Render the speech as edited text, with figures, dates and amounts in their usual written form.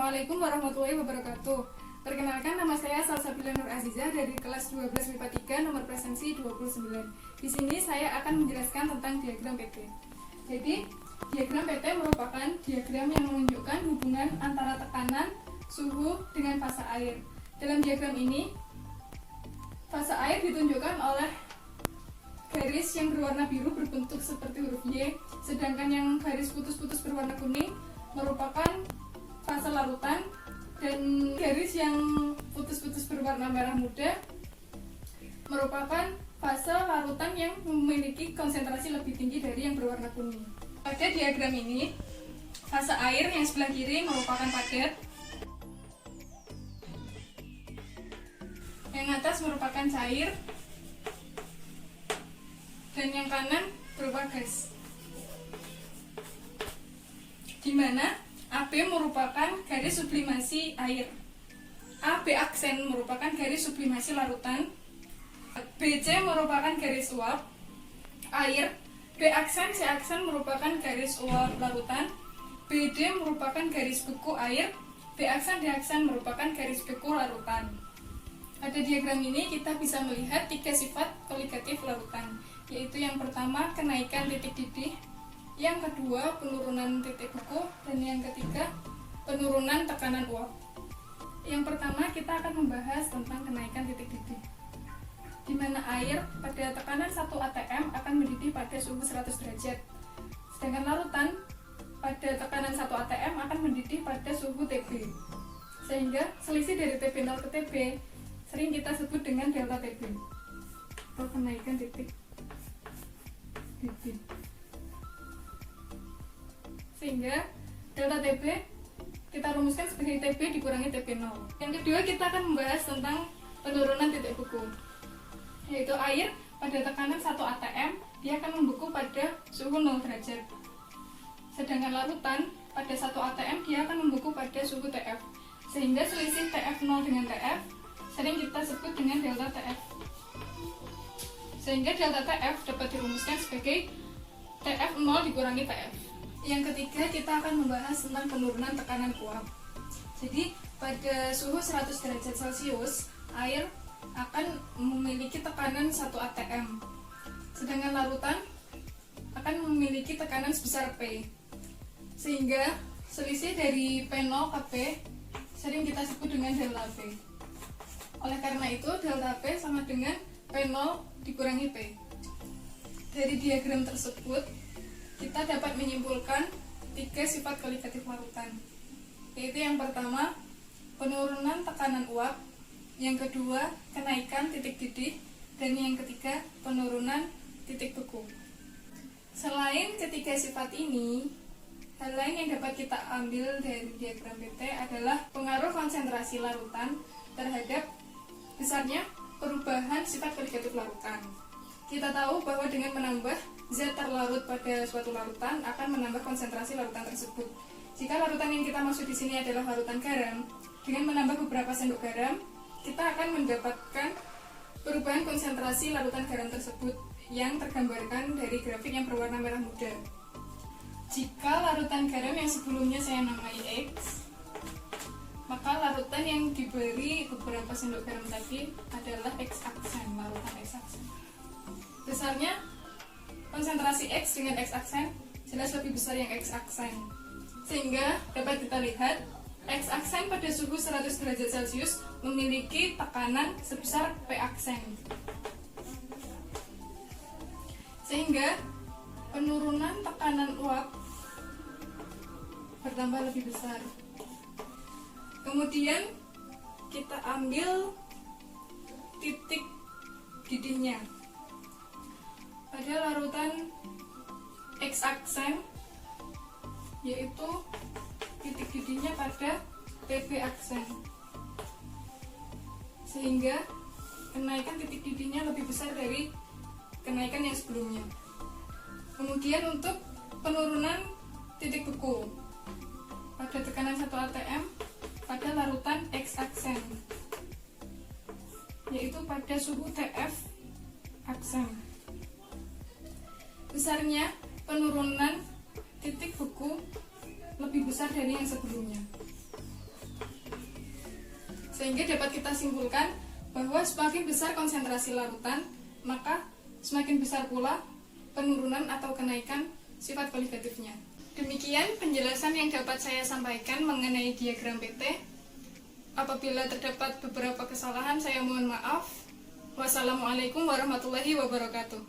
Assalamualaikum warahmatullahi wabarakatuh. Perkenalkan, nama saya Salsabila Nur Azizah dari kelas 12 MIPA 3 nomor presensi 29. Di sini saya akan menjelaskan tentang diagram PT. Jadi, diagram PT merupakan diagram yang menunjukkan hubungan antara tekanan, suhu dengan fase air. Dalam diagram ini, fase air ditunjukkan oleh garis yang berwarna biru berbentuk seperti huruf Y, sedangkan yang garis putus-putus berwarna kuning merupakan fase larutan, dan garis yang putus-putus berwarna merah muda merupakan fase larutan yang memiliki konsentrasi lebih tinggi dari yang berwarna kuning. Pada diagram ini, fase air yang sebelah kiri merupakan padat, yang atas merupakan cair, dan yang kanan berupa gas, di mana AB merupakan garis sublimasi air, AB aksen merupakan garis sublimasi larutan, BC merupakan garis uap air, B aksen, C aksen merupakan garis uap larutan, BD merupakan garis beku air, B aksen, D aksen merupakan garis beku larutan. Pada diagram ini kita bisa melihat tiga sifat koligatif larutan, yaitu yang pertama kenaikan titik didih, yang kedua penurunan titik beku, dan yang ketiga penurunan tekanan uap. Yang pertama kita akan membahas tentang kenaikan titik didih, di mana air pada tekanan 1 atm akan mendidih pada suhu 100 derajat, sedangkan larutan pada tekanan 1 atm akan mendidih pada suhu Tb, sehingga selisih dari Tb0 ke Tb sering kita sebut dengan delta Tb atau kenaikan titik didih. Sehingga delta Tb kita rumuskan sebagai Tb dikurangi Tb0. Yang kedua kita akan membahas tentang penurunan titik beku, yaitu air pada tekanan 1 atm dia akan membeku pada suhu 0 derajat, sedangkan larutan pada 1 atm dia akan membeku pada suhu Tf, sehingga selisih Tf0 dengan Tf sering kita sebut dengan delta Tf, sehingga delta Tf dapat dirumuskan sebagai Tf0 dikurangi Tf. Yang ketiga kita akan membahas tentang penurunan tekanan uap. Jadi pada suhu 100 derajat Celcius air akan memiliki tekanan 1 atm, sedangkan larutan akan memiliki tekanan sebesar P, sehingga selisih dari P0 ke P sering kita sebut dengan delta P. Oleh karena itu delta P sama dengan P0 dikurangi P. Dari diagram tersebut kita dapat menyimpulkan tiga sifat koligatif larutan, yaitu yang pertama penurunan tekanan uap, yang kedua kenaikan titik didih, dan yang ketiga penurunan titik beku. Selain ketiga sifat ini, hal lain yang dapat kita ambil dari diagram PT adalah pengaruh konsentrasi larutan terhadap besarnya perubahan sifat koligatif larutan. Kita tahu bahwa dengan menambah zat terlarut pada suatu larutan akan menambah konsentrasi larutan tersebut. Jika larutan yang kita maksud di sini adalah larutan garam, dengan menambah beberapa sendok garam, kita akan mendapatkan perubahan konsentrasi larutan garam tersebut yang tergambarkan dari grafik yang berwarna merah muda. Jika larutan garam yang sebelumnya saya namai X, maka larutan yang diberi beberapa sendok garam tadi adalah X aksen, larutan X aksen. Besarnya konsentrasi X dengan X aksen jelas lebih besar yang X aksen, sehingga dapat kita lihat X aksen pada suhu 100 derajat Celcius memiliki tekanan sebesar P aksen, sehingga penurunan tekanan uap bertambah lebih besar. Kemudian kita ambil titik didihnya. Pada larutan X aksen, yaitu titik didihnya pada Tb aksen, sehingga kenaikan titik didihnya lebih besar dari kenaikan yang sebelumnya. Kemudian untuk penurunan titik beku pada tekanan 1 atm pada larutan X aksen, yaitu pada suhu Tf aksen. Besarnya penurunan titik beku lebih besar dari yang sebelumnya. Sehingga dapat kita simpulkan bahwa semakin besar konsentrasi larutan, maka semakin besar pula penurunan atau kenaikan sifat koligatifnya. Demikian penjelasan yang dapat saya sampaikan mengenai diagram PT. Apabila terdapat beberapa kesalahan, saya mohon maaf. Wassalamualaikum warahmatullahi wabarakatuh.